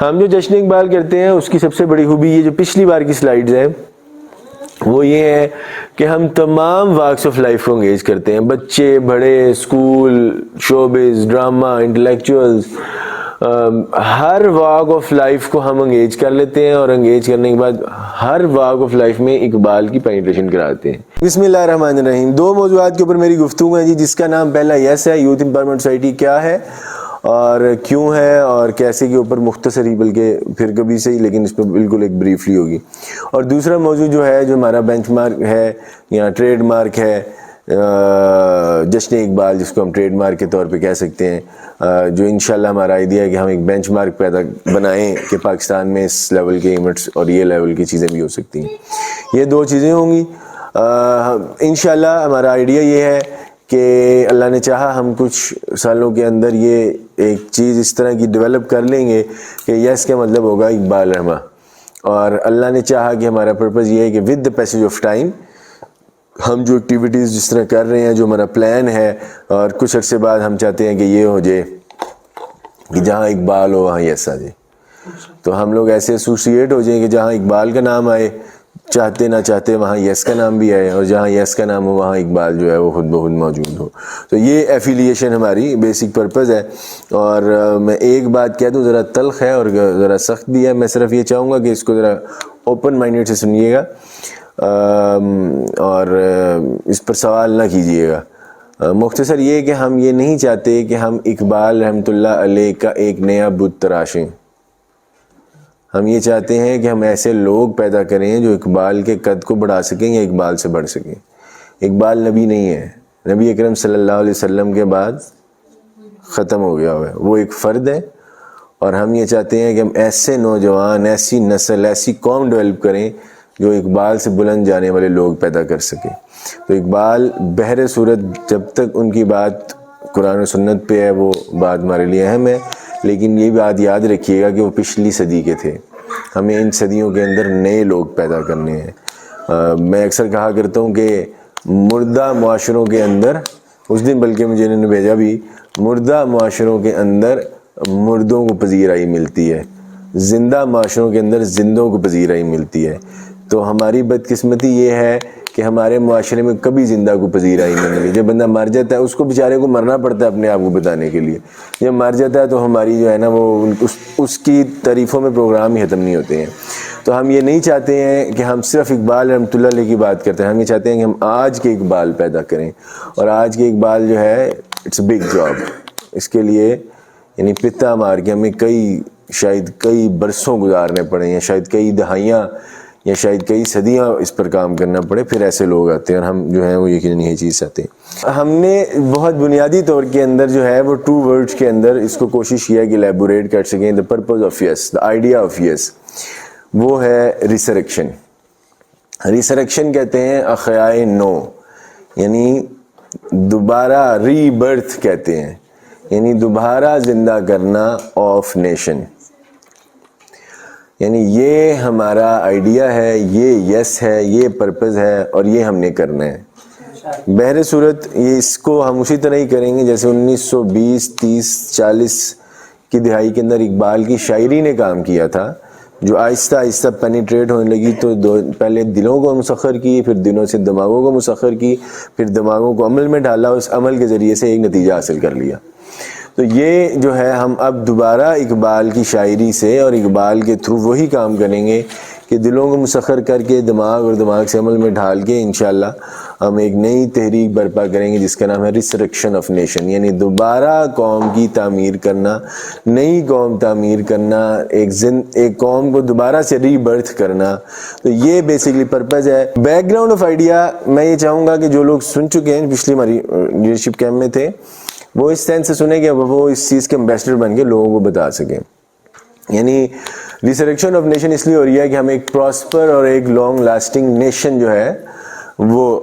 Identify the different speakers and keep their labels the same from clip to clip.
Speaker 1: ہم جو جشن اقبال کرتے ہیں اس کی سب سے بڑی خوبی یہ جو پچھلی بار کی سلائیڈز ہے وہ یہ ہے کہ ہم تمام واکس آف لائف کو انگیج کرتے ہیں، بچے، بڑے، school, showbiz, drama, intellectuals, Hare walk of life کو ہم انگیج کر لیتے ہیں، اور انگیج کرنے کے بعد ہر واک آف لائف میں اقبال کی پینیٹریشن کراتے ہیں۔ بسم اللہ الرحمن الرحیم۔ 2 موضوعات کے اوپر میری گفتگو ہے جی، جس کا نام پہلا یس ہے، یوتھ امپاورمنٹ سوسائٹی کیا ہے اور کیوں ہے اور کیسے کے اوپر مختصر ہی، بلکہ پھر کبھی سے ہی، لیکن اس پہ بالکل ایک بریفلی ہوگی۔ اور دوسرا موضوع جو ہے، جو ہمارا بینچ مارک ہے یا ٹریڈ مارک ہے، جشن اقبال جس کو ہم ٹریڈ مارک کے طور پہ کہہ سکتے ہیں، جو انشاءاللہ ہمارا آئیڈیا ہے کہ ہم ایک بینچ مارک بنائیں کہ پاکستان میں اس لیول کے ایونٹس اور یہ لیول کی چیزیں بھی ہو سکتی ہیں۔ یہ 2 چیزیں ہوں گی انشاءاللہ۔ ہمارا آئیڈیا یہ ہے کہ اللہ نے چاہا ہم کچھ سالوں کے اندر یہ ایک چیز اس طرح کی ڈیولپ کر لیں گے کہ یس کا مطلب ہوگا اقبال رحمہ، اور اللہ نے چاہا کہ ہمارا پرپز یہ ہے کہ with the passage of time ہم جو ایکٹیویٹیز جس طرح کر رہے ہیں، جو ہمارا پلان ہے، اور کچھ عرصے بعد ہم چاہتے ہیں کہ یہ ہو جائے کہ جہاں اقبال ہو وہاں یس آ جائے، تو ہم لوگ ایسے ایسوسیٹ ہو جائیں کہ جہاں اقبال کا نام آئے چاہتے نہ چاہتے وہاں یس کا نام بھی آئے، اور جہاں یس کا نام ہو وہاں اقبال جو ہے وہ خود بخود موجود ہو۔ تو یہ ایفیلیشن ہماری بیسک پرپز ہے۔ اور میں ایک بات کہہ دوں، ذرا تلخ ہے اور ذرا سخت بھی ہے، میں صرف یہ چاہوں گا کہ اس کو ذرا اوپن مائنڈیڈ سے سنیے گا اور اس پر سوال نہ کیجیے گا۔ مختصر یہ کہ ہم یہ نہیں چاہتے کہ ہم اقبال رحمۃ اللہ علیہ کا ایک نیا بت تراشیں، ہم یہ چاہتے ہیں کہ ہم ایسے لوگ پیدا کریں جو اقبال کے قد کو بڑھا سکیں یا اقبال سے بڑھ سکیں۔ اقبال نبی نہیں ہے، نبی اکرم صلی اللہ علیہ وسلم کے بعد ختم ہو گیا ہوا ہے، وہ ایک فرد ہے، اور ہم یہ چاہتے ہیں کہ ہم ایسے نوجوان، ایسی نسل، ایسی قوم ڈیولپ کریں جو اقبال سے بلند جانے والے لوگ پیدا کر سکیں۔ تو اقبال بہر صورت جب تک ان کی بات قرآن و سنت پہ ہے وہ بات ہمارے لیے اہم ہے، لیکن یہ بات یاد رکھیے گا کہ وہ پچھلی صدی کے تھے، ہمیں ان صدیوں کے اندر نئے لوگ پیدا کرنے ہیں۔ میں اکثر کہا کرتا ہوں کہ مردہ معاشروں کے اندر، اس دن بلکہ مجھے انہوں نے بھیجا بھی، مردہ معاشروں کے اندر مردوں کو پذیرائی ملتی ہے، زندہ معاشروں کے اندر زندوں کو پذیرائی ملتی ہے۔ تو ہماری بدقسمتی یہ ہے کہ ہمارے معاشرے میں کبھی زندہ کو پذیرائی نہیں ملی۔ جب بندہ مر جاتا ہے اس کو بیچارے کو مرنا پڑتا ہے اپنے آپ کو بتانے کے لیے، جب مر جاتا ہے تو ہماری جو ہے نا وہ اس کی تعریفوں میں پروگرام ہی ختم نہیں ہوتے ہیں۔ تو ہم یہ نہیں چاہتے ہیں کہ ہم صرف اقبال رحمۃ اللہ علیہ کی بات کرتے ہیں، ہم یہ چاہتے ہیں کہ ہم آج کے اقبال پیدا کریں، اور آج کے اقبال جو ہے اٹس اے بگ جاب۔ اس کے لیے یعنی پتا مار کے ہمیں شاید کئی برسوں گزارنے پڑیں، یا شاید کئی دہائیاں یا شاید کئی صدیاں اس پر کام کرنا پڑے، پھر ایسے لوگ آتے ہیں، اور ہم جو ہیں وہ یقیناً یہ چیز چاہتے ہیں۔ ہم نے بہت بنیادی طور کے اندر جو ہے وہ 2 ورڈز کے اندر اس کو کوشش کیا کہ ایلیبوریٹ کر سکیں۔ The purpose of this, the idea of this, وہ ہے ریسریکشن۔ ریسریکشن کہتے ہیں احیاء نو، یعنی دوبارہ ری برتھ کہتے ہیں، یعنی دوبارہ زندہ کرنا آف نیشن۔ یعنی یہ ہمارا آئیڈیا ہے، یہ یس ہے، یہ پرپز ہے، اور یہ ہم نے کرنا ہے۔ بہر صورت یہ اس کو ہم اسی طرح ہی کریں گے جیسے 1920، 30، 40 کی دہائی کے اندر اقبال کی شاعری نے کام کیا تھا، جو آہستہ آہستہ پینیٹریٹ ہونے لگی۔ تو پہلے دلوں کو مسخر کی، پھر دلوں سے دماغوں کو مسخر کی، پھر دماغوں کو عمل میں ڈالا، اس عمل کے ذریعے سے ایک نتیجہ حاصل کر لیا۔ تو یہ جو ہے ہم اب دوبارہ اقبال کی شاعری سے اور اقبال کے تھرو وہی کام کریں گے کہ دلوں کو مسخر کر کے دماغ اور دماغ سے عمل میں ڈھال کے انشاءاللہ ہم ایک نئی تحریک برپا کریں گے جس کا نام ہے ریسریکشن آف نیشن، یعنی دوبارہ قوم کی تعمیر کرنا، نئی قوم تعمیر کرنا، ایک قوم کو دوبارہ سے ری برتھ کرنا۔ تو یہ بیسکلی پرپز ہے۔ بیک گراؤنڈ آف آئیڈیا میں یہ چاہوں گا کہ جو لوگ سن چکے ہیں، پچھلی ہماری لیڈرشپ کیمپ میں تھے، وہ اس سینس سے سنیں کہ وہ اس چیز کے امبیسڈر بن کے لوگوں کو بتا سکیں۔ یعنی ریسریکشن آف نیشن اس لیے ہو رہی ہے کہ ہم ایک پراسپر اور ایک لانگ لاسٹنگ نیشن جو ہے وہ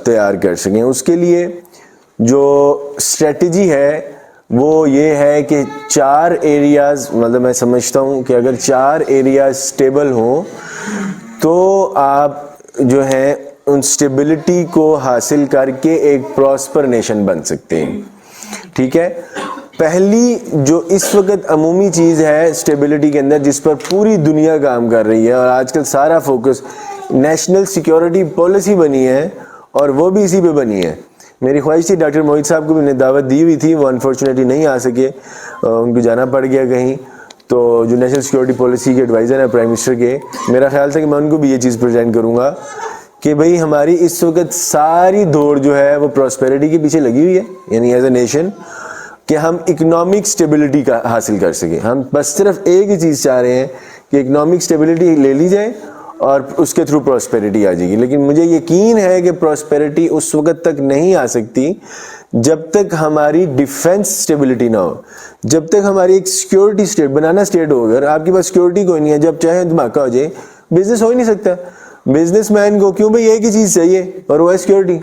Speaker 1: تیار کر سکیں۔ اس کے لیے جو اسٹریٹجی ہے وہ یہ ہے کہ 4 ایریاز، مطلب میں سمجھتا ہوں کہ اگر 4 ایریاز اسٹیبل ہوں تو آپ جو ہیں ان اسٹیبلٹی کو حاصل کر کے ایک پراسپر نیشن بن سکتے ہیں۔ ٹھیک ہے، پہلی جو اس وقت عمومی چیز ہے اسٹیبلٹی کے اندر جس پر پوری دنیا کام کر رہی ہے اور آج کل سارا فوکس نیشنل سیکیورٹی پالیسی بنی ہے اور وہ بھی اسی پہ بنی ہے. میری خواہش تھی ڈاکٹر موحد صاحب کو بھی نے دعوت دی ہوئی تھی, وہ انفارچونیٹلی نہیں آ سکے, ان کو جانا پڑ گیا کہیں. تو جو نیشنل سیکیورٹی پالیسی کے ایڈوائزر ہیں پرائم منسٹر کے, میرا خیال تھا کہ میں ان کو بھی یہ چیز پریزنٹ کروں گا کہ بھئی ہماری اس وقت ساری دوڑ جو ہے وہ پراسپیرٹی کے پیچھے لگی ہوئی ہے, یعنی ایز اے نیشن کہ ہم اکنامک اسٹیبلٹی کا حاصل کر سکیں. ہم بس صرف ایک ہی چیز چاہ رہے ہیں کہ اکنامک اسٹیبلٹی لے لی جائے اور اس کے تھرو پراسپیرٹی آ جائے گی. لیکن مجھے یقین ہے کہ پراسپیرٹی اس وقت تک نہیں آ سکتی جب تک ہماری ڈیفنس اسٹیبلٹی نہ ہو, جب تک ہماری ایک سیکیورٹی اسٹیٹ بنانا اسٹیٹ ہو. اگر آپ کے پاس سیکیورٹی کوئی نہیں ہے, جب چاہے دھماکہ ہو جائے, بزنس ہو ہی نہیں سکتا. بزنس مین کو کیوں بھائی ایک ہی چیز چاہیے اور وہ ہے سیکیورٹی.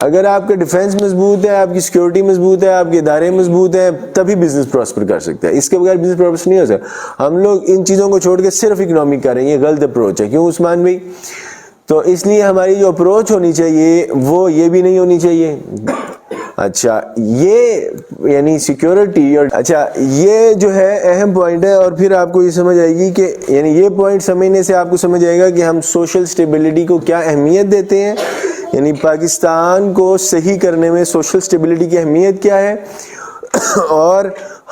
Speaker 1: اگر آپ کا ڈیفنس مضبوط ہے, آپ کی سیکیورٹی مضبوط ہے, آپ کے ادارے مضبوط ہیں, تبھی بزنس پراسپر کر سکتا ہے. اس کے بغیر بزنس پراسپر نہیں ہو سکتا. ہم لوگ ان چیزوں کو چھوڑ کے صرف اکنامک کر رہے ہیں, یہ غلط اپروچ ہے. کیوں عثمان بھائی؟ تو اس لیے ہماری جو اپروچ ہونی چاہیے وہ یہ بھی نہیں ہونی چاہیے. اچھا یہ یعنی سیکیورٹی, اور اچھا یہ جو ہے اہم پوائنٹ ہے. اور پھر آپ کو یہ سمجھ آئے گی کہ یعنی یہ پوائنٹ سمجھنے سے آپ کو سمجھ آئے گا کہ ہم سوشل سٹیبلٹی کو کیا اہمیت دیتے ہیں, یعنی پاکستان کو صحیح کرنے میں سوشل سٹیبلٹی کی اہمیت کیا ہے اور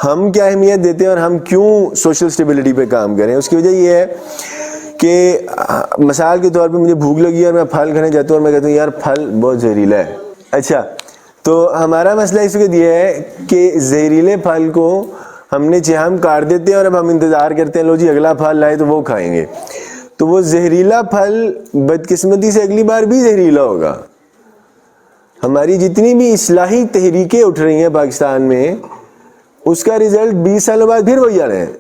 Speaker 1: ہم کیا اہمیت دیتے ہیں اور ہم کیوں سوشل سٹیبلٹی پہ کام کریں. اس کی وجہ یہ ہے کہ مثال کے طور پہ مجھے بھوک لگی اور میں پھل کھانے جاتا ہوں اور میں کہتا ہوں یار پھل بہت زہریلا ہے. اچھا تو ہمارا مسئلہ اس وقت یہ ہے کہ زہریلے پھل کو ہم نے ہم کاٹ دیتے ہیں اور اب ہم انتظار کرتے ہیں لو جی اگلا پھل لائے تو وہ کھائیں گے. تو وہ زہریلا پھل بدقسمتی سے اگلی بار بھی زہریلا ہوگا. ہماری جتنی بھی اصلاحی تحریکیں اٹھ رہی ہیں پاکستان میں, اس کا رزلٹ 20 سالوں بعد پھر وہی آ رہے ہیں,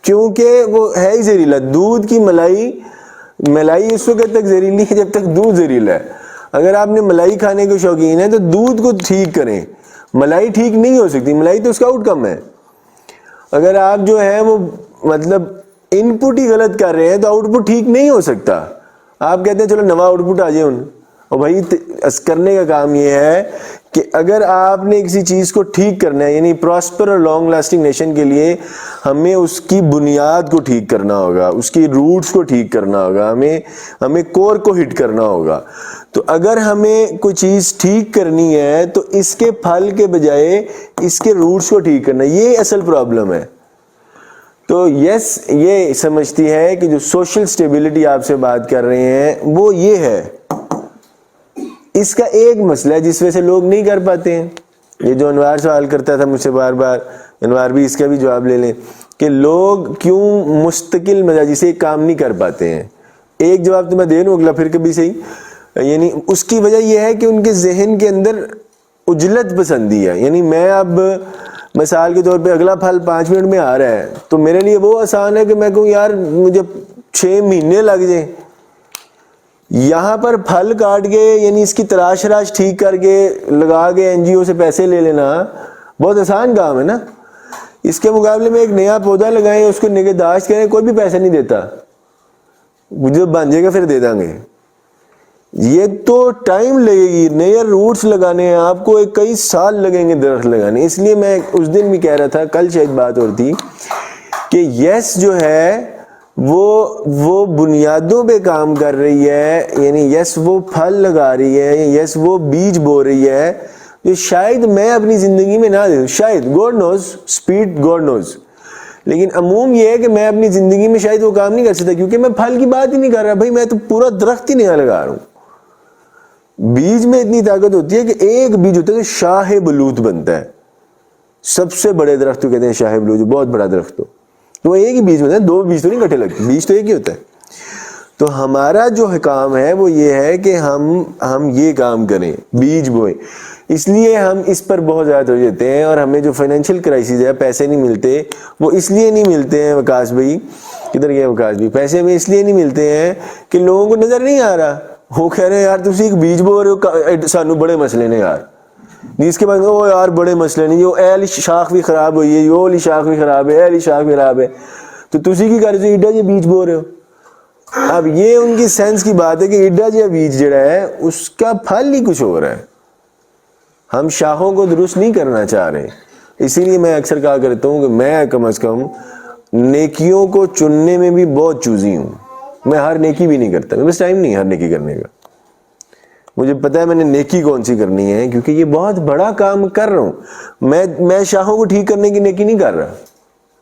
Speaker 1: کیونکہ وہ ہے ہی زہریلا. دودھ کی ملائی اس وقت تک زہریلی ہے جب تک دودھ زہریلا ہے. اگر آپ نے ملائی کھانے کے شوقین ہیں تو دودھ کو ٹھیک کریں. ملائی ٹھیک نہیں ہو سکتی, ملائی تو اس کا آؤٹ کم ہے. اگر آپ جو ہے وہ مطلب ان پٹ ہی غلط کر رہے ہیں تو آؤٹ پٹ ٹھیک نہیں ہو سکتا. آپ کہتے ہیں چلو نواں آؤٹ پٹ آ جائے اور بھائی کرنے کا کام یہ ہے کہ اگر آپ نے کسی چیز کو ٹھیک کرنا ہے, یعنی پراسپر اور لانگ لاسٹنگ نیشن کے لیے ہمیں اس کی بنیاد کو ٹھیک کرنا ہوگا, اس کی روٹس کو ٹھیک کرنا ہوگا, ہمیں کور کو ہٹ کرنا ہوگا. تو اگر ہمیں کوئی چیز ٹھیک کرنی ہے تو اس کے پھل کے بجائے اس کے روٹس کو ٹھیک کرنا, یہ اصل پرابلم ہے. تو یس یہ سمجھتی ہے کہ جو سوشل سٹیبلٹی آپ سے بات کر رہے ہیں وہ یہ ہے. اس کا ایک مسئلہ ہے جس وجہ سے لوگ نہیں کر پاتے ہیں. یہ جو انوار سوال کرتا تھا مجھ سے بار بار, انوار بھی اس کا بھی جواب لے لیں کہ لوگ کیوں مستقل مزاجی سے کام نہیں کر پاتے ہیں. ایک جواب تو میں دے دوں, اگلا پھر کبھی صحیح. یعنی اس کی وجہ یہ ہے کہ ان کے ذہن کے اندر اجلت پسندی ہے. یعنی میں اب مثال کے طور پہ اگلا پھل 5 منٹ میں آ رہا ہے تو میرے لیے وہ آسان ہے کہ میں کہوں یار مجھے 6 مہینے لگ جائیں. یہاں پر پھل کاٹ کے یعنی اس کی تراش ٹھیک کر کے لگا کے NGO سے پیسے لے لینا بہت آسان کام ہے نا. اس کے مقابلے میں ایک نیا پودا لگائیں, اس کو نگہداشت کریں, کوئی بھی پیسہ نہیں دیتا, جو بن جائے گا پھر دے دیں گے. یہ تو ٹائم لگے گی, نئے روٹس لگانے ہیں آپ کو, کئی سال لگیں گے درخت لگانے. اس لیے میں اس دن بھی کہہ رہا تھا, کل شاید بات اور تھی, کہ یس جو ہے وہ بنیادوں پہ کام کر رہی ہے, یعنی یس وہ پھل لگا رہی ہے, یس وہ بیج بو رہی ہے جو شاید میں اپنی زندگی میں نہ دوں, شاید God knows, speed God knows. لیکن عموم یہ ہے کہ میں اپنی زندگی میں شاید وہ کام نہیں کر سکتا کیونکہ میں پھل کی بات ہی نہیں کر رہا. بھائی میں تو پورا درخت ہی نیا لگا رہا ہوں. بیج میں اتنی طاقت ہوتی ہے کہ ایک بیج ہوتا ہے جو شاہ بلوط بنتا ہے. سب سے بڑے درخت کو کہتے ہیں شاہ بلوط, جو بہت بڑا درخت ہو تو وہ ایک ہی بیج بنتا ہے, 2 بیج تو نہیں اکٹھے لگتے, بیج تو ایک ہی ہوتا ہے. تو ہمارا جو کام ہے وہ یہ ہے کہ ہم یہ کام کریں, بیج بوئیں. اس لیے ہم اس پر بہت زیادہ ہو جاتے ہیں, اور ہمیں جو فائنینشیل کرائسس ہے, پیسے نہیں ملتے, وہ اس لیے نہیں ملتے ہیں. وکاس بھائی کدھر گئے وکاس بھائی؟ پیسے میں اس لیے نہیں ملتے ہیں کہ لوگوں کو نظر نہیں آ رہا. وہ کہہ رہے ہیں یار تسی ایک بیج بو رہے ہو, سانو بڑے مسئلے نے یار. جس کے بعد او یار بڑے مسئلے نہیں, جو اے والی شاخ بھی خراب ہوئی ہے, وہ والی شاخ بھی خراب ہے, اے والی شاخ بھی خراب ہے, تو تسی کی کر رہے ہو ایڈا جی بیج بو رہے ہو. اب یہ ان کی سینس کی بات ہے کہ ایڈا جی بیج جڑا ہے اس کا پھل ہی کچھ ہو رہا ہے. ہم شاخوں کو درست نہیں کرنا چاہ رہے. اسی لیے میں اکثر کہا کرتا ہوں کہ میں کم از کم نیکیوں کو چننے میں بھی بہت چوزی ہوں. میں ہر نیکی بھی نہیں کرتا, میرے پاس ٹائم نہیں ہر نیکی کرنے کا. مجھے پتا ہے میں نے نیکی کون سی کرنی ہے, کیونکہ یہ بہت بڑا کام کر رہا ہوں. میں شاخوں کو ٹھیک کرنے کی نیکی نہیں کر رہا.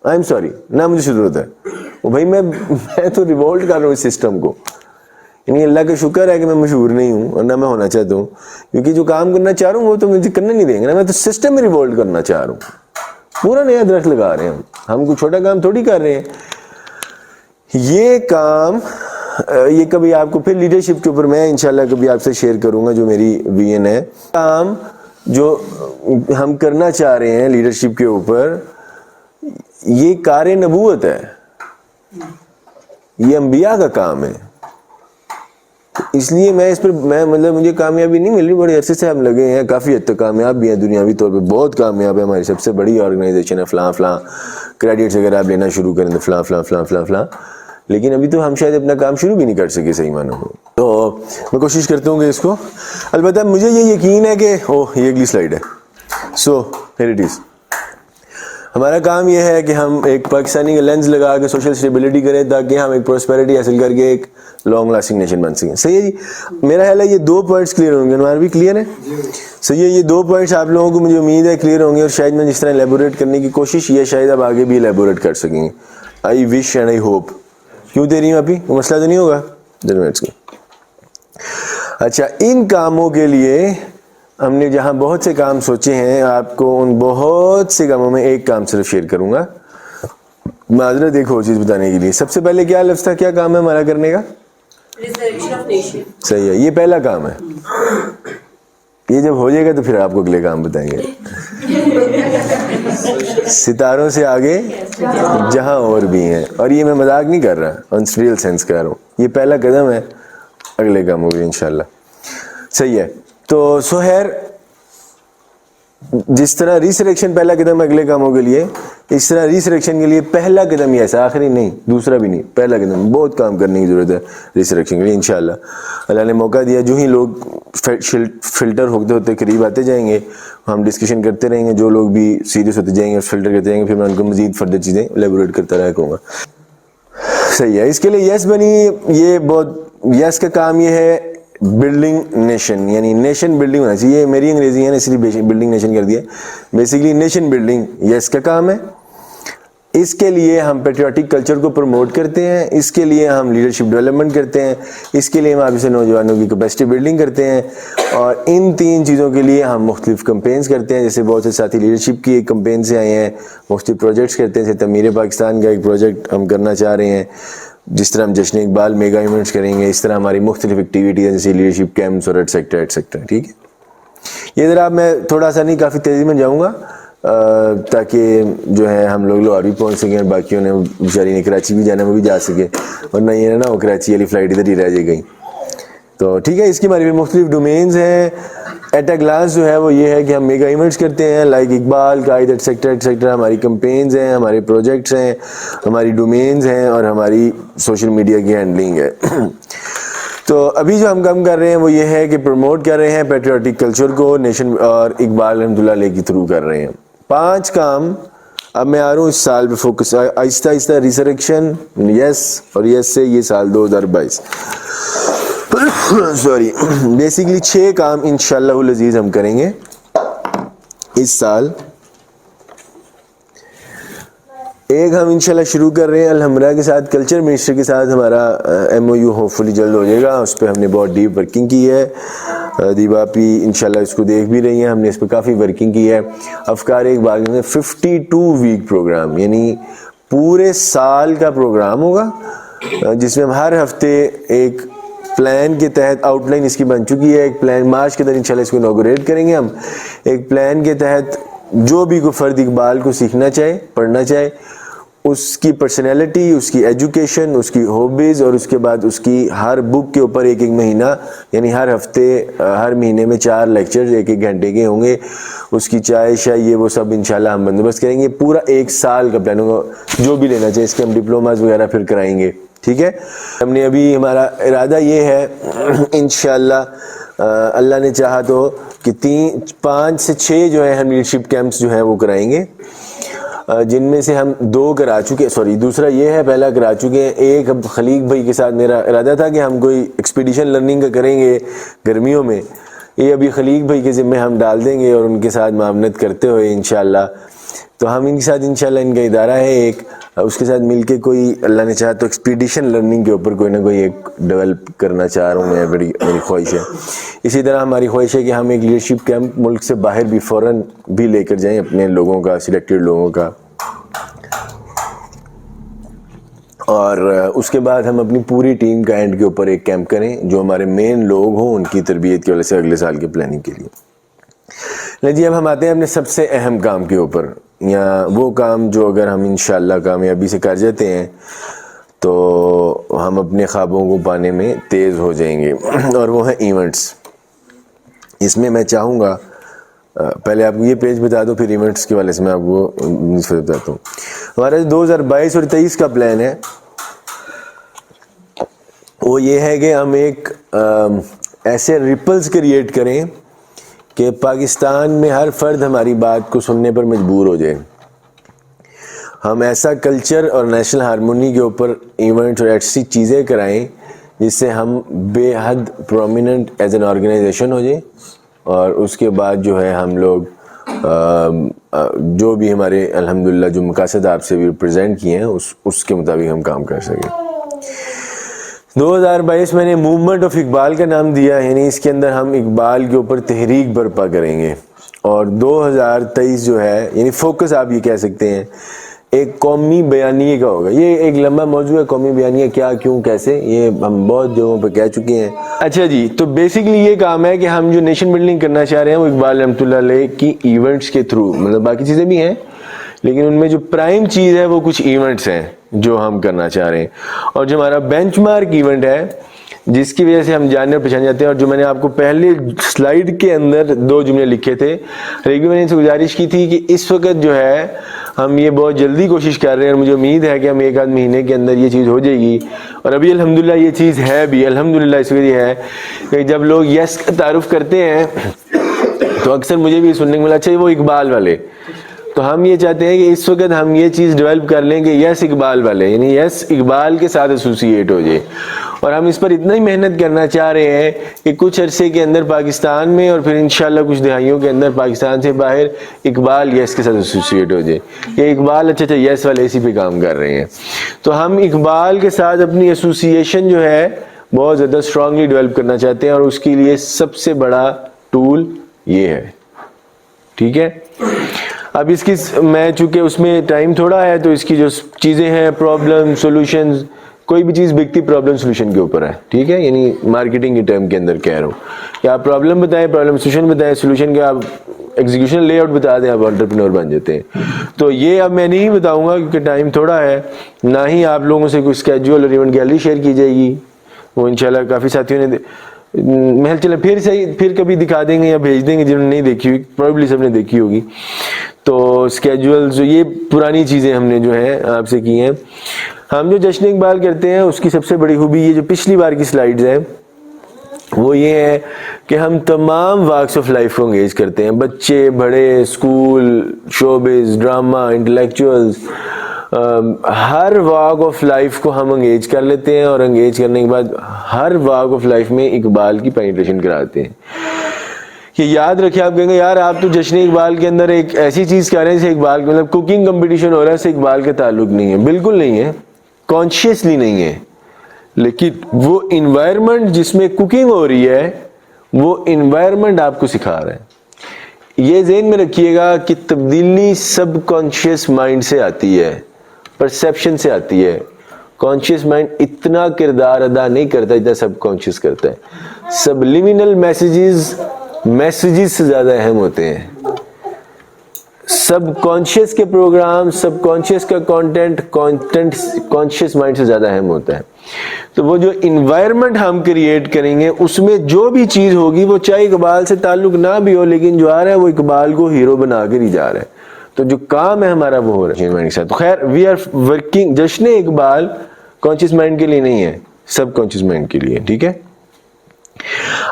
Speaker 1: آئی ایم سوری, نہ مجھے ضرورت ہے. وہ بھائی میں تو ریوولٹ کر رہا ہوں اس سسٹم کو. یعنی اللہ کا شکر ہے کہ میں مشہور نہیں ہوں اور نہ میں ہونا چاہتا ہوں, کیونکہ جو کام کرنا چاہ رہا ہوں وہ تو مجھے کرنے نہیں دیں گے نا. میں تو سسٹم میں ریوولٹ کرنا چاہ رہا ہوں. پورا نیا درخت لگا رہے ہیں ہم کوئی چھوٹا کام تھوڑی کر رہے ہیں. یہ کام یہ کبھی آپ کو پھر لیڈرشپ کے اوپر میں انشاءاللہ کبھی آپ سے شیئر کروں گا جو میری ویژن ہے. کام جو ہم کرنا چاہ رہے ہیں لیڈرشپ کے اوپر, یہ کار نبوت ہے, یہ انبیاء کا کام ہے. اس لیے میں اس پر مطلب مجھے کامیابی نہیں مل رہی. بڑے عرصے سے ہم لگے ہیں, کافی حد تک کامیاب بھی ہیں, دنیاوی طور پہ بہت کامیاب ہے. ہماری سب سے بڑی آرگنائزیشن ہے, فلاں کریڈٹس اگر آپ لینا شروع کریں تو فلاں, لیکن ابھی تو ہم شاید اپنا کام شروع بھی نہیں کر سکے صحیح معنوں میں. تو میں کوشش کرتا ہوں کہ اس کو, البتہ مجھے یہ یقین ہے کہ یہ اگلی سلائیڈ ہے. So here it is. ہمارا کام یہ ہے کہ ہم ایک پاکستانی کا لینز لگا کے سوشل اسٹیبلٹی کریں تاکہ ہم ایک پروسپیرٹی حاصل کر کے ایک لانگ لاسٹنگ نیشن بن سکیں. صحیح ہے جی, میرا خیال ہے یہ 2 پوائنٹس کلیئر ہوں گے. ہمارا بھی کلیئر ہے. صحیح ہے, یہ 2 پوائنٹس آپ لوگوں کو مجھے امید ہے کلیئر ہوں گے, اور شاید میں جس طرح ایلیبوریٹ کرنے کی کوشش یہ شاید آپ آگے بھی ایلیبوریٹ کر سکیں گے. آئی وش اینڈ آئی ہوپ. کیوں دے رہی ہوں ابھی, وہ مسئلہ تو نہیں ہوگا. اچھا, ان کاموں کے لیے ہم نے جہاں بہت سے کام سوچے ہیں, آپ کو ان بہت سے کاموں میں ایک کام صرف شیئر کروں گا. معذرت ایک اور چیز بتانے کے لیے. سب سے پہلے کیا لفظ تھا, کیا کام ہے ہمارا کرنے کا؟ صحیح ہے, یہ پہلا کام ہے. یہ جب ہو جائے گا تو پھر آپ کو اگلے کام بتائیں گے. ستاروں سے آگے جہاں اور بھی ہیں, اور یہ میں مذاق نہیں کر رہا, آن ریئل سینس کر رہا ہوں. یہ پہلا قدم ہے, اگلے کام ہوگی انشاءاللہ. صحیح ہے. تو سہیر, جس طرح ریسریکشن پہلا قدم ہے اگلے کاموں کے لیے, اس طرح ریسریکشن کے لیے پہلا قدم یہ ایسا, آخری نہیں, دوسرا بھی نہیں, پہلا قدم. بہت کام کرنے کی ضرورت ہے ریسریکشن کے لیے انشاءاللہ. اللہ نے موقع دیا, جو ہی لوگ فلٹر ہوتے ہوتے قریب آتے جائیں گے, ہم ڈسکشن کرتے رہیں گے. جو لوگ بھی سیریس ہوتے جائیں گے, فلٹر کرتے جائیں گے, پھر میں ان کو مزید فردر چیزیں ایلیبوریٹ کرتا رہا کروں گا. صحیح ہے. اس کے لیے یس بنی, یہ بہت یس کا کام یہ ہے بلڈنگ نیشن, یعنی نیشن بلڈنگ ہونا چاہیے. میری انگریزی ہے نا, اس لیے بلڈنگ نیشن کر دیا. بیسیکلی نیشن بلڈنگ یس کا کام ہے. اس کے لیے ہم پیٹریوٹک کلچر کو پروموٹ کرتے ہیں, اس کے لیے ہم لیڈرشپ ڈیولپمنٹ کرتے ہیں, اس کے لیے ہم آپ سے نوجوانوں کی کیپیسٹی بلڈنگ کرتے ہیں, اور ان 3 چیزوں کے لیے ہم مختلف کمپینز کرتے ہیں. جیسے بہت سے ساتھی لیڈرشپ کی ایک کمپین سے آئے ہیں, مختلف پروجیکٹس کرتے ہیں. جیسے تعمیر پاکستان کا ایک پروجیکٹ ہم کرنا چاہ رہے ہیں, جس طرح ہم جشن اقبال میگا ایونٹس کریں گے, اس طرح ہماری مختلف ایکٹیویٹیز جیسے لیڈرشپ کیمپس اور ایٹسیکٹرا. ٹھیک ہے. یہ ذرا میں تھوڑا سا نہیں, کافی تیزی میں جاؤں گا تاکہ جو ہے ہم لوگ لاہور بھی پہنچ سکیں, باقیوں نے بیچاری نے کراچی بھی جانا, وہ بھی جا سکے, ورنہ یہ نا وہ کراچی والی فلائٹ ادھر ہی رہ جائے گئی. تو ٹھیک ہے, اس کی ہماری مختلف ڈومینز ہیں. ایٹ اے گلاس جو ہے وہ یہ ہے کہ ہم میگا ایونٹس کرتے ہیں, لائک اقبال قائد ایٹسیکٹرا. ہماری کمپینز ہیں, ہمارے پروجیکٹس ہیں, ہماری ڈومینز ہیں, اور ہماری سوشل میڈیا کی ہینڈلنگ ہے. تو ابھی جو ہم کام کر رہے ہیں وہ یہ ہے کہ پروموٹ کر رہے ہیں پیٹریوٹک کلچر کو, نیشن اور اقبال رحمۃ اللہ علیہ کے تھرو کر رہے ہیں. 5 کام اب میں آ رہا ہوں اس سال پہ فوکس, آہستہ آہستہ ریسریکشن یس, اور یس سے یہ سال 2022 سوری بیسیکلی 6 کام انشاءاللہ العزیز ہم کریں گے اس سال. ایک ہم انشاءاللہ شروع کر رہے ہیں الحمرہ کے ساتھ, کلچر منسٹر کے ساتھ ہمارا MOU ہوپ فلی جلد ہو جائے گا. اس پہ ہم نے بہت ڈیپ ورکنگ کی ہے. دیبا پی انشاءاللہ اس کو دیکھ بھی رہی ہیں, ہم نے اس پہ کافی ورکنگ کی ہے. افکار اقبال میں 52 ویک پروگرام, یعنی پورے سال کا پروگرام ہوگا, جس میں ہم ہر ہفتے ایک پلان کے تحت, آؤٹ لائن اس کی بن چکی ہے, ایک پلان مارچ کے اندر انشاءاللہ اس کو انوگریٹ کریں گے ہم. ایک پلان کے تحت جو بھی کوئی فرد اقبال کو سیکھنا چاہے, پڑھنا چاہے, اس کی پرسنالٹی, اس کی ایجوکیشن, اس کی ہابیز, اور اس کے بعد اس کی ہر بک کے اوپر ایک مہینہ, یعنی ہر ہفتے ہر مہینے میں 4 لیکچر 1 گھنٹے کے ہوں گے. اس کی چائے شائے یہ وہ سب انشاءاللہ ہم بندوبست کریں گے. پورا 1 سال کا پلان ہوگا, جو بھی لینا چاہے. اس کے ہم ڈپلوماز وغیرہ پھر کرائیں گے. ٹھیک ہے. ہم نے ابھی ہمارا ارادہ یہ ہے انشاءاللہ اللہ نے چاہا تو کہ 5 سے 6 جو ہے ہم لیڈرشپ کیمپس جو ہیں وہ کرائیں گے، جن میں سے ہم 2 کرا چکے، دوسرا یہ ہے، پہلا کرا چکے ہیں، ایک اب خلیق بھائی کے ساتھ میرا ارادہ تھا کہ ہم کوئی ایکسپیڈیشن لرننگ کا کریں گے گرمیوں میں، یہ ابھی خلیق بھائی کے ذمہ ہم ڈال دیں گے، اور ان کے ساتھ معاونت کرتے ہوئے انشاءاللہ، تو ہم ان کے ساتھ انشاءاللہ ان کا ادارہ ہے ایک، اس کے ساتھ مل کے کوئی اللہ نے چاہا تو ایکسپیڈیشن لرننگ کے اوپر کوئی نہ کوئی ایک ڈیولپ کرنا چاہ رہا ہوں میں، میری خواہش ہے۔ اسی طرح ہماری خواہش ہے کہ ہم ایک لیڈرشپ کیمپ ملک سے باہر بھی فوراً بھی لے کر جائیں اپنے لوگوں کا، سلیکٹڈ لوگوں کا، اور اس کے بعد ہم اپنی پوری ٹیم کا اینڈ کے اوپر ایک کیمپ کریں جو ہمارے مین لوگ ہوں، ان کی تربیت کی وجہ سے اگلے سال کی پلاننگ کے لیے۔ جی اب ہم آتے ہیں اپنے سب سے اہم کام کے اوپر، یا وہ کام جو اگر ہم انشاءاللہ کامیابی سے کر جاتے ہیں تو ہم اپنے خوابوں کو پانے میں تیز ہو جائیں گے، اور وہ ہیں ایونٹس۔ اس میں میں چاہوں گا پہلے آپ یہ پیج بتا دو، پھر ایونٹس کے والے سے میں آپ کو بتاتا ہوں۔ ہمارا 2022 اور 2023 کا پلان ہے وہ یہ ہے کہ ہم ایک ایسے ریپلز کریٹ کریں کہ پاکستان میں ہر فرد ہماری بات کو سننے پر مجبور ہو جائے۔ ہم ایسا کلچر اور نیشنل ہارمونی کے اوپر ایونٹ اور ایسی چیزیں کرائیں جس سے ہم بے حد پرومیننٹ ایز این آرگنائزیشن ہو جائیں، اور اس کے بعد جو ہے ہم لوگ جو بھی ہمارے الحمدللہ جو مقاصد آپ سے بھی پریزنٹ کیے ہیں اس کے مطابق ہم کام کر سکیں۔ 2022 میں نے موومنٹ آف اقبال کا نام دیا، یعنی اس کے اندر ہم اقبال کے اوپر تحریک برپا کریں گے، اور 2023 جو ہے یعنی فوکس آپ یہ کہہ سکتے ہیں ایک قومی بیانیے کا ہوگا۔ یہ ایک لمبا موضوع ہے، قومی بیانیہ کیا، کیوں، کیسے، یہ ہم بہت جگہوں پہ کہہ چکے ہیں۔ اچھا جی، تو بیسیکلی یہ کام ہے کہ ہم جو نیشن بلڈنگ کرنا چاہ رہے ہیں وہ اقبال رحمۃ اللہ علیہ کی ایونٹس کے تھرو، مطلب باقی چیزیں بھی ہیں لیکن ان میں جو پرائم چیز ہے وہ کچھ ایونٹس ہیں جو ہم کرنا چاہ رہے ہیں، اور جو ہمارا بینچ مارک ایونٹ ہے جس کی وجہ سے ہم جاننے اور پہچان جاتے ہیں، اور جو میں نے آپ کو پہلے سلائیڈ کے اندر 2 جملے لکھے تھے، ایک بھی میں نے ان سے گزارش کی تھی کہ اس وقت جو ہے ہم یہ بہت جلدی کوشش کر رہے ہیں، اور مجھے امید ہے کہ ہم 1 آدھ مہینے کے اندر یہ چیز ہو جائے گی، اور ابھی الحمدللہ یہ چیز ہے بھی، الحمدللہ اس وقت یہ ہے کہ جب لوگ یس کا تعارف کرتے ہیں تو اکثر مجھے بھی سننے کو ملا اچھا وہ اقبال والے، تو ہم یہ چاہتے ہیں کہ اس وقت ہم یہ چیز ڈیولپ کر لیں کہ یس اقبال والے، یعنی یس اقبال کے ساتھ ایسوسیٹ ہو جائے، اور ہم اس پر اتنا ہی محنت کرنا چاہ رہے ہیں کہ کچھ عرصے کے اندر پاکستان میں اور پھر انشاءاللہ کچھ دہائیوں کے اندر پاکستان سے باہر اقبال یس کے ساتھ ایسوسیٹ ہو جائے، کہ اقبال اچھا یس والے اسی پہ کام کر رہے ہیں، تو ہم اقبال کے ساتھ اپنی ایسوسیشن جو ہے بہت زیادہ اسٹرانگلی ڈیولپ کرنا چاہتے ہیں، اور اس کے لیے سب سے بڑا ٹول یہ ہے، ٹھیک ہے۔ اب اس کی میں چونکہ اس میں ٹائم تھوڑا ہے تو اس کی جو چیزیں ہیں پرابلم سولوشنز، کوئی بھی چیز بکتی پرابلم سولوشن کے اوپر ہے، ٹھیک ہے، یعنی مارکیٹنگ کے ٹرم کے اندر کہہ رہا ہوں کہ آپ پرابلم بتائیں، پرابلم سولوشن بتائیں، سولوشن کا آپ ایگزیکیوشن لے آؤٹ بتا دیں، آپ انٹرپرینور بن جاتے ہیں۔ تو یہ اب میں نہیں بتاؤں گا کیونکہ ٹائم تھوڑا ہے، نہ ہی آپ لوگوں سے کوئی اسکیجول اور ایونٹ گیلری شیئر کی جائے گی، وہ انشاءاللہ کافی ساتھیوں نے محل چلے پھر کبھی دکھا دیں گے یا بھیج دیں گے جنہوں نے نہیں دیکھی ہوئی، پروبیبلی سب نے دیکھی ہوگی۔ تو اسکیجولز یہ پرانی چیزیں ہم نے جو ہے آپ سے کی ہیں۔ ہم جو جشن اقبال کرتے ہیں اس کی سب سے بڑی خوبی یہ جو پچھلی بار کی سلائیڈز ہیں وہ یہ ہے کہ ہم تمام واکس آف لائف کو انگیج کرتے ہیں، بچے، بڑے، school, showbiz, drama, intellectuals, Hare walk of life کو ہم انگیج کر لیتے ہیں، اور انگیج کرنے کے بعد ہر واک آف لائف میں اقبال کی پینیٹریشن کراتے ہیں۔ کہ یاد رکھیں، آپ کہیں گے یار آپ تو جشن اقبال کے اندر ایک ایسی چیز کر رہے ہیں جیسے اقبال کے مطلب کوکنگ کمپٹیشن ہو رہا ہے، اس سے اقبال کا تعلق نہیں ہے، بالکل نہیں ہے، کانشیسلی نہیں ہے، لیکن وہ انوائرمنٹ جس میں کوکنگ ہو رہی ہے وہ انوائرمنٹ آپ کو سکھا رہا ہے۔ یہ ذہن میں رکھیے گا کہ تبدیلی سب کانشیس مائنڈ سے آتی ہے، پرسیپشن سے آتی ہے۔ کانشیس مائنڈ اتنا کردار ادا نہیں کرتا جتنا سب کانشیس کرتا ہے۔ سبلیمینل میسیجز سے زیادہ اہم ہوتے ہیں۔ سب کانشیس کے پروگرام، سب کانشیس کا کانٹینٹ کانشیس مائنڈ سے زیادہ اہم ہوتا ہے۔ تو وہ جو انوائرمنٹ ہم کریٹ کریں گے اس میں جو بھی چیز ہوگی وہ چاہے اقبال سے تعلق نہ بھی ہو، لیکن جو آ رہا ہے وہ اقبال کو ہیرو بنا کر ہی جا رہا ہے۔ تو جو کام ہے ہمارا وہ ہو رہا ہے۔ تو خیر وی آر ورکنگ، جشن اقبال کانشیس مائنڈ کے لیے نہیں ہے، سب کانشیس مائنڈ کے لیے، ٹھیک ہے۔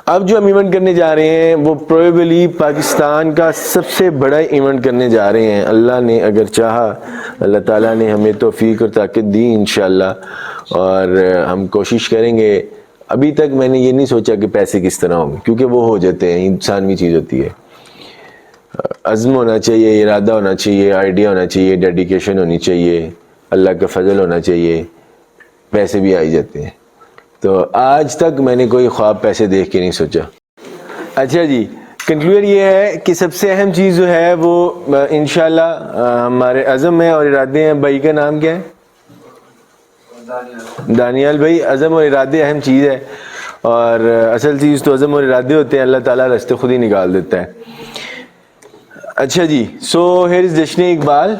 Speaker 1: اب جو ہم ایونٹ کرنے جا رہے ہیں وہ پروبیبلی پاکستان کا سب سے بڑا ایونٹ کرنے جا رہے ہیں. اللہ نے اگر چاہا, اللہ تعالیٰ نے ہمیں توفیق اور طاقت دی انشاءاللہ, اور ہم کوشش کریں گے. ابھی تک میں نے یہ نہیں سوچا کہ پیسے کس طرح ہوں گے, کیونکہ وہ ہو جاتے ہیں, انسانوی چیز ہوتی ہے. عزم ہونا چاہیے, ارادہ ہونا چاہیے, آئیڈیا ہونا چاہیے, ڈیڈیکیشن ہونی چاہیے, اللہ کا فضل ہونا چاہیے, پیسے بھی آئی جاتے ہیں. تو آج تک میں نے کوئی خواب پیسے دیکھ کے نہیں سوچا. اچھا جی, کنکلوژن یہ ہے کہ سب سے اہم چیز جو ہے وہ انشاءاللہ ہمارے عزم ہے اور ارادے ہیں. بھائی کا نام کیا ہے؟ دانیال بھائی. عزم اور ارادے اہم چیز ہے, اور اصل چیز تو عزم اور ارادے ہوتے ہیں. اللہ تعالیٰ راستے خود ہی نکال دیتا ہے. اچھا جی, سو ہیئر از جشن اقبال.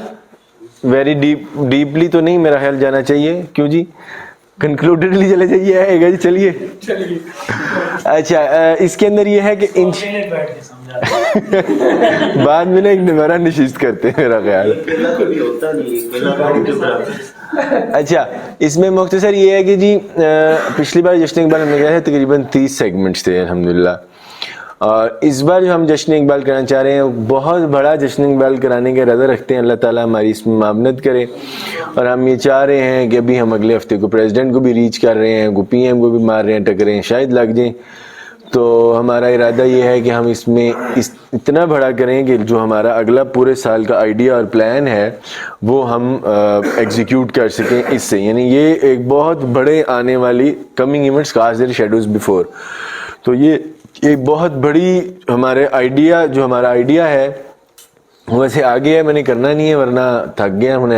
Speaker 1: ویری ڈیپلی تو نہیں میرا خیال جانا چاہیے, کیوں جی؟ کنکلوڈیڈلی چلے جائیے, آئے گا جی, چلیے. اچھا, اس کے اندر یہ ہے کہ بعد میں نا ایک نمبرہ نشست کرتے ہیں میرا خیال. اچھا, اس میں مختصر یہ ہے کہ جی پچھلی بار جشن اقبال ہم نے کہا ہے تقریباً 30 سیگمنٹس تھے الحمدللہ, اور اس بار جو ہم جشن اقبال کرانا چاہ رہے ہیں بہت بڑا جشن اقبال کرانے کا ارادہ رکھتے ہیں. اللہ تعالیٰ ہماری اس میں معاونت کرے, اور ہم یہ چاہ رہے ہیں کہ ابھی ہم اگلے ہفتے کو پریزیڈنٹ کو بھی ریچ کر رہے ہیں, پی ایم کو بھی مار رہے ہیں, ٹکریں شاید لگ جائیں. تو ہمارا ارادہ یہ ہے کہ ہم اس میں اتنا بڑا کریں کہ جو ہمارا اگلا پورے سال کا آئیڈیا اور پلان ہے وہ ہم ایگزیکیوٹ کر سکیں اس سے. یعنی یہ ایک بہت بڑے آنے والی کمنگ ایونٹس کاز دیر شیڈوز بیفور. تو یہ ایک بہت بڑی ہمارے آئیڈیا, جو ہمارا آئیڈیا ہے وہ ویسے آگے ہے, میں نے کرنا نہیں ہے ورنہ تھک گیا ہوں.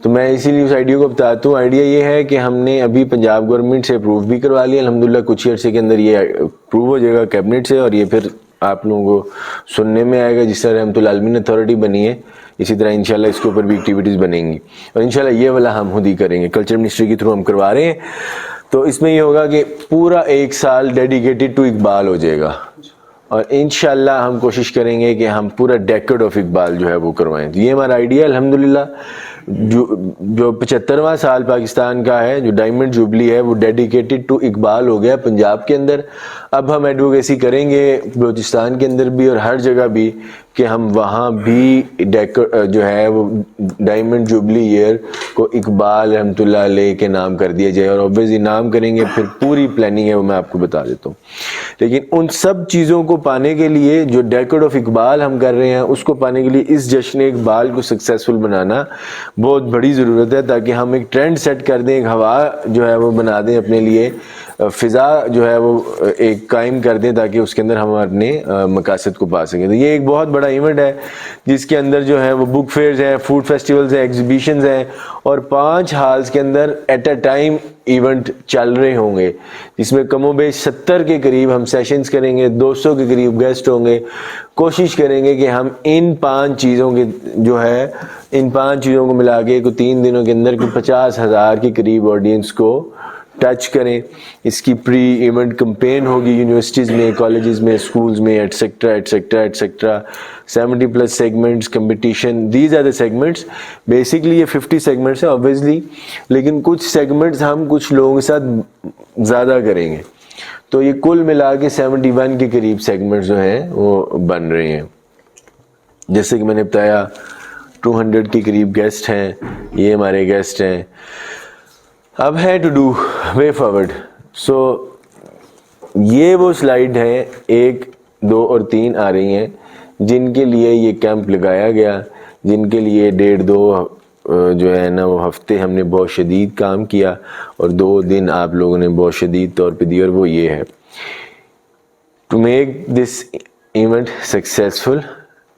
Speaker 1: تو میں اسی لیے اس آئیڈیا کو بتاتا ہوں. آئیڈیا یہ ہے کہ ہم نے ابھی پنجاب گورنمنٹ سے اپروو بھی کروا لیا الحمدللہ, کچھ ہی عرصے کے اندر یہ اپروو ہو جائے گا کیبنٹ سے, اور یہ پھر آپ لوگوں کو سننے میں آئے گا. جس طرح رحمۃ العالمین اتھارٹی بنی ہے اسی طرح انشاءاللہ اس کے اوپر بھی ایکٹیویٹیز بنیں گی, اور انشاءاللہ یہ والا ہم خود ہی کریں گے. کلچر منسٹری کے تھرو ہم کروا رہے ہیں. تو اس میں یہ ہوگا کہ پورا 1 سال ڈیڈیکیٹڈ ٹو اقبال ہو جائے گا, اور انشاءاللہ ہم کوشش کریں گے کہ ہم پورا ڈیکڈ آف اقبال جو ہے وہ کروائیں. تو یہ ہمارا آئیڈیا ہے الحمدللہ. جو 75واں سال پاکستان کا ہے, جو ڈائمنڈ جوبلی ہے, وہ ڈیڈیکیٹڈ ٹو اقبال ہو گیا پنجاب کے اندر. اب ہم ایڈوکیسی کریں گے بلوچستان کے اندر بھی اور ہر جگہ بھی, کہ ہم وہاں بھی جو ہے وہ ڈائمنڈ جوبلی ایئر کو اقبال رحمۃ اللہ علیہ کے نام کر دیا جائے. اور اوبویسلی نام کریں گے, پھر پوری پلاننگ ہے وہ میں آپ کو بتا دیتا ہوں. لیکن ان سب چیزوں کو پانے کے لیے, جو ڈیکڈ آف اقبال ہم کر رہے ہیں اس کو پانے کے لیے اس جشن اقبال کو سکسیسفل بنانا بہت بڑی ضرورت ہے, تاکہ ہم ایک ٹرینڈ سیٹ کر دیں, ایک ہوا جو ہے وہ بنا دیں اپنے لیے, فضا جو ہے وہ ایک قائم کر دیں, تاکہ اس کے اندر ہم اپنے مقاصد کو پا سکیں. تو یہ ایک بہت بڑا ایونٹ ہے جس کے اندر جو ہے وہ بک فیئرز ہیں, فوڈ فیسٹیولز ہیں, ایگزیبیشنز ہیں, اور 5 ہالز کے اندر ایٹ اے ٹائم ایونٹ چل رہے ہوں گے, جس میں کم و بیش 70 کے قریب ہم سیشنز کریں گے, 200 کے قریب گیسٹ ہوں گے. کوشش کریں گے کہ ہم ان 5 چیزوں کے جو ہے ان 5 چیزوں کو ملا کے 3 دنوں کے اندر 50,000 کے قریب آڈینس کو ٹچ کریں. اس کی پری ایونٹ کمپین ہوگی یونیورسٹیز میں, کالجز میں, اسکولز میں, etcetera etcetera etcetera. 70+ segments, competition, these are the segments. Basically یہ 50 سیگمنٹس ہیں اوبویسلی, لیکن کچھ سیگمنٹس ہم کچھ لوگوں کے ساتھ زیادہ کریں گے. تو یہ کل ملا کے 71 کے قریب سیگمنٹس جو ہیں وہ بن رہے ہیں. جیسے کہ میں نے بتایا 200 کے قریب گیسٹ ہیں, یہ ہمارے گیسٹ ہیں. اب ہے ٹو ڈو وے فارورڈ. سو یہ وہ سلائیڈ ہیں 1, 2 اور 3 آ رہی ہیں جن کے لیے یہ کیمپ لگایا گیا, جن کے لیے 1.5-2 جو ہے نا وہ ہفتے ہم نے بہت شدید کام کیا, اور 2 دن آپ لوگوں نے بہت شدید طور پہ دی. اور وہ یہ ہے, to make this event successful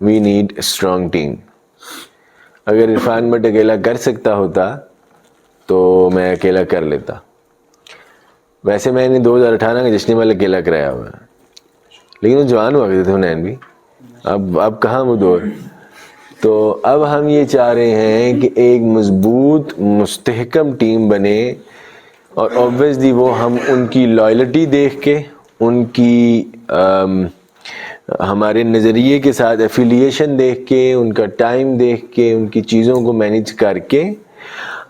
Speaker 1: we need a strong team. اگر عرفان بٹ اکیلا کر سکتا ہوتا تو میں اکیلا کر لیتا. ویسے میں نے 2018 کا جشن والا اکیلا کرایا ہوا ہے, لیکن وہ جوان ہوا کرتے تھے حنین بھی, اب کہاں وہ دور. تو اب ہم یہ چاہ رہے ہیں کہ ایک مضبوط مستحکم ٹیم بنے, اور اوبویسلی وہ ہم ان کی لائلٹی دیکھ کے, ان کی ہمارے نظریے کے ساتھ ایفیلیشن دیکھ کے, ان کا ٹائم دیکھ کے, ان کی چیزوں کو مینیج کر کے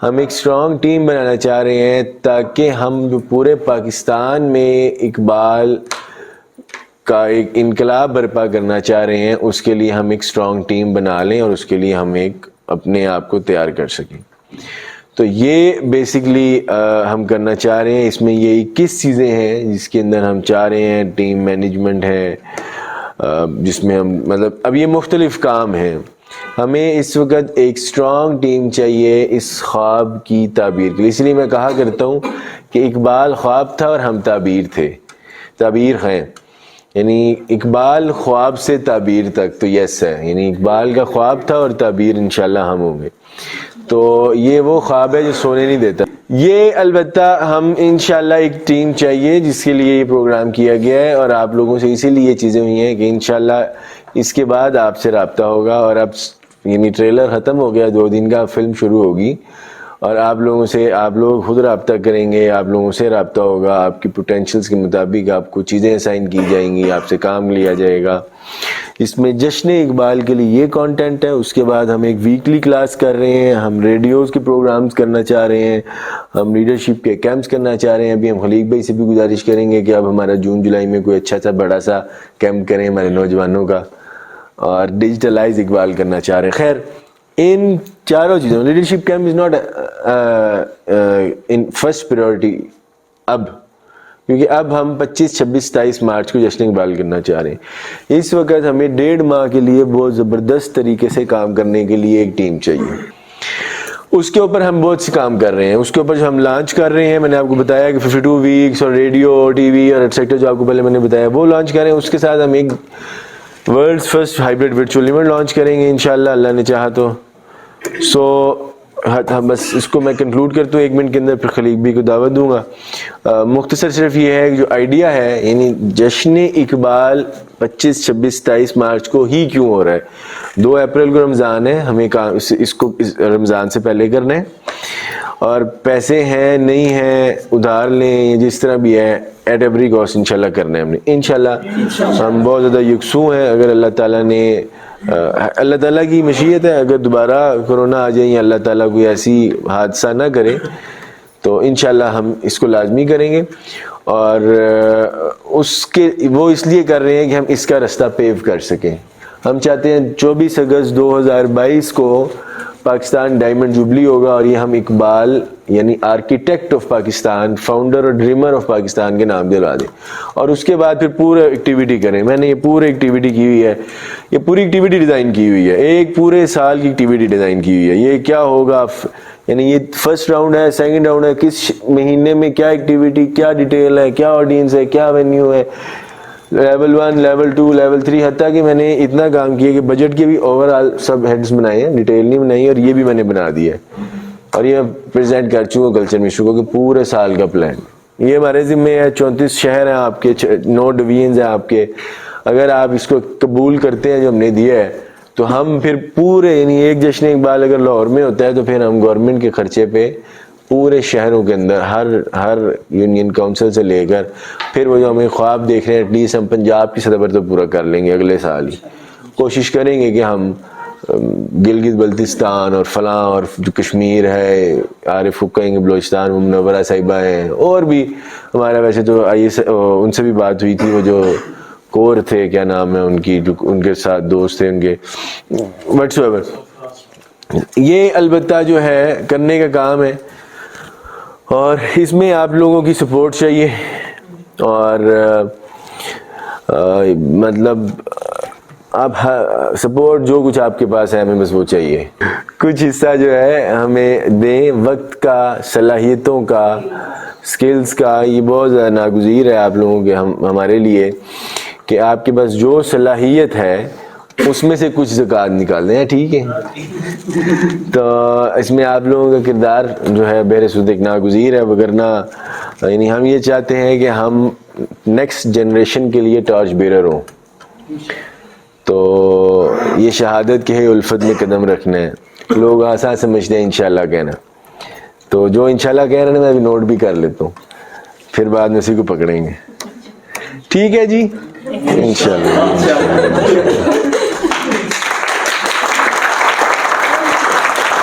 Speaker 1: ہم ایک اسٹرانگ ٹیم بنانا چاہ رہے ہیں, تاکہ ہم جو پورے پاکستان میں اقبال کا ایک انقلاب برپا کرنا چاہ رہے ہیں، اس کے لیے ہم ایک اسٹرانگ ٹیم بنا لیں اور اس کے لیے ہم ایک اپنے آپ کو تیار کر سکیں. تو یہ بیسکلی ہم کرنا چاہ رہے ہیں. اس میں یہ 21 چیزیں ہیں جس کے اندر ہم چاہ رہے ہیں. ٹیم مینجمنٹ ہے جس میں ہم مطلب اب یہ مختلف کام ہیں. ہمیں اس وقت ایک اسٹرانگ ٹیم چاہیے اس خواب کی تعبیر کے لیے. اس لیے میں کہا کرتا ہوں کہ اقبال خواب تھا اور ہم تعبیر تھے، تعبیر ہیں. یعنی اقبال خواب سے تعبیر تک تو یس ہے، یعنی اقبال کا خواب تھا اور تعبیر انشاءاللہ ہم ہوں گے. تو یہ وہ خواب ہے جو سونے نہیں دیتا. یہ البتہ ہم انشاءاللہ ایک ٹیم چاہیے جس کے لیے یہ پروگرام کیا گیا ہے، اور آپ لوگوں سے اسی لیے یہ چیزیں ہوئی ہیں کہ انشاءاللہ اس کے بعد آپ سے رابطہ ہوگا. اور اب یعنی ٹریلر ختم ہو گیا، 2 دن کا فلم شروع ہوگی، اور آپ لوگوں سے آپ لوگ خود رابطہ کریں گے، آپ لوگوں سے رابطہ ہوگا. آپ کی پوٹینشلز کے مطابق آپ کو چیزیں اسائن کی جائیں گی، آپ سے کام لیا جائے گا. اس میں جشن اقبال کے لیے یہ کانٹینٹ ہے. اس کے بعد ہم ایک ویکلی کلاس کر رہے ہیں، ہم ریڈیوز کے پروگرامز کرنا چاہ رہے ہیں، ہم لیڈرشپ کے کیمپس کرنا چاہ رہے ہیں. ابھی ہم خلیق بھائی سے بھی گزارش کریں گے کہ اب ہمارا جون جولائی میں کوئی اچھا سا بڑا سا کیمپ کریں ہمارے نوجوانوں کا، اور ڈیجیٹلائز اقبال کرنا چاہ رہے ہیں. خیر ان چاروں چیزوں leadership camp is not in first priority اب، کیونکہ اب ہم 25، 26، 27 مارچ کو جشن اقبال کرنا چاہ رہے ہیں. اس وقت ہمیں 1.5 ماہ کے لیے بہت زبردست طریقے سے کام کرنے کے لیے ایک ٹیم چاہیے. اس کے اوپر ہم بہت سے کام کر رہے ہیں. اس کے اوپر جو ہم لانچ کر رہے ہیں، میں نے آپ کو بتایا کہ 52 ویکس اور ریڈیو، ٹی وی اور ایٹسیکٹرا جو آپ کو پہلے میں نے بتایا وہ لانچ کر رہے ہیں. اس کے ساتھ ہم ایک world's first hybrid virtual event launch کریں گے انشاءاللہ، اللہ نے چاہا تو. بس اس کو میں کنکلوڈ کرتا ہوں 1 منٹ کے اندر، پھر خلیق بھی کو دعوت دوں گا. مختصر صرف یہ ہے کہ جو آئیڈیا ہے، یعنی جشن اقبال 25، 26، 27 مارچ کو ہی کیوں ہو رہا ہے. 2 اپریل کو رمضان ہے، ہمیں اس کو رمضان سے پہلے کرنا ہے، اور پیسے ہیں نہیں ہیں ادھار لیں، جس طرح بھی ہے ایٹ ایوری کاسٹ انشاءاللہ کرنا ہے ہم نے انشاءاللہ. ہم بہت زیادہ یکسو ہیں. اگر اللہ تعالیٰ نے اللہ تعالیٰ کی مشیت ہے، اگر دوبارہ کرونا آ جائے یا اللہ تعالیٰ کوئی ایسی حادثہ نہ کرے تو انشاءاللہ ہم اس کو لازمی کریں گے. اور وہ اس لیے کر رہے ہیں کہ ہم اس کا رستہ پیو کر سکیں. ہم چاہتے ہیں 24 اگست 2022 کو پاکستان ڈائمنڈ جوبلی ہوگا، اور یہ ہم اقبال یعنی آرکیٹیکٹ آف پاکستان، فاؤنڈر اور ڈریمر آف پاکستان کے نام دلوا دیں. اور اس کے بعد پھر پورا ایکٹیویٹی کریں. میں نے یہ پورے ایکٹیویٹی کی ہوئی ہے، یہ پوری ایکٹیویٹی ڈیزائن کی ہوئی ہے، ایک پورے سال کی ایکٹیویٹی ڈیزائن کی ہوئی ہے. یہ کیا ہوگا، یعنی یہ فرسٹ راؤنڈ ہے، سیکنڈ راؤنڈ ہے، کس مہینے میں کیا ایکٹیویٹی، کیا ڈیٹیل ہے، کیا آڈینس ہے، کیا وینیو ہے، لیول 1، لیول 2، لیول 3، حتیٰ کہ میں نے اتنا کام کیا کہ بجٹ کے بھی اوور آل سب ہیڈز بنائے ہیں، ڈیٹیل نہیں بنائی، اور یہ بھی میں نے بنا دیا ہے. اور یہ پریزنٹ کر چکا کلچر مشن کو کہ پورے سال کا پلان یہ ہمارے ذمہ ہے. 34 شہر ہیں آپ کے، 9 ڈویژنز ہیں آپ کے. اگر آپ اس کو قبول کرتے ہیں جو ہم نے دیا ہے تو ہم پھر پورے یعنی ایک جشن اقبال اگر لاہور میں ہوتا ہے تو پھر ہم گورنمنٹ کے خرچے پہ پورے شہروں کے اندر ہر یونین کونسل سے لے کر پھر وہ جو ہمیں خواب دیکھ رہے ہیں ایٹ لیسٹ ہم پنجاب کی سطح پر تو پورا کر لیں گے. اگلے سال ہی کوشش کریں گے کہ ہم گلگت بلتستان اور فلاں اور جو کشمیر ہے، عارف حقہ بلوچستان، منورہ صاحبہ ہیں، اور بھی ہمارا ویسے تو ان سے بھی بات ہوئی تھی، وہ جو کور تھے کیا نام ہے ان کی، جو ان کے ساتھ دوست تھے ان کے وٹس ایور. یہ البتہ جو ہے کرنے کا کام ہے، اور اس میں آپ لوگوں کی سپورٹ چاہیے. اور مطلب آپ سپورٹ جو کچھ آپ کے پاس ہے ہمیں بس وہ چاہیے. کچھ حصہ جو ہے ہمیں دیں، وقت کا، صلاحیتوں کا، سکلز کا. یہ بہت زیادہ ناگزیر ہے آپ لوگوں کے ہمارے لیے کہ آپ کے پاس جو صلاحیت ہے اس میں سے کچھ زکوٰۃ نکال دیں. ٹھیک ہے، تو اس میں آپ لوگوں کا کردار جو ہے بہر سود ایک ناگزیر ہے. وگرنہ یعنی ہم یہ چاہتے ہیں کہ ہم نیکسٹ جنریشن کے لیے ٹارچ بیرر ہوں. تو یہ شہادت کے الفت میں قدم رکھنا ہے. لوگ آسان سمجھتے ہیں انشاءاللہ کہنا، تو جو انشاءاللہ کہہ رہے ہیں میں ابھی نوٹ بھی کر لیتا ہوں، پھر بعد میں اسی کو پکڑیں گے. ٹھیک ہے جی، انشاءاللہ.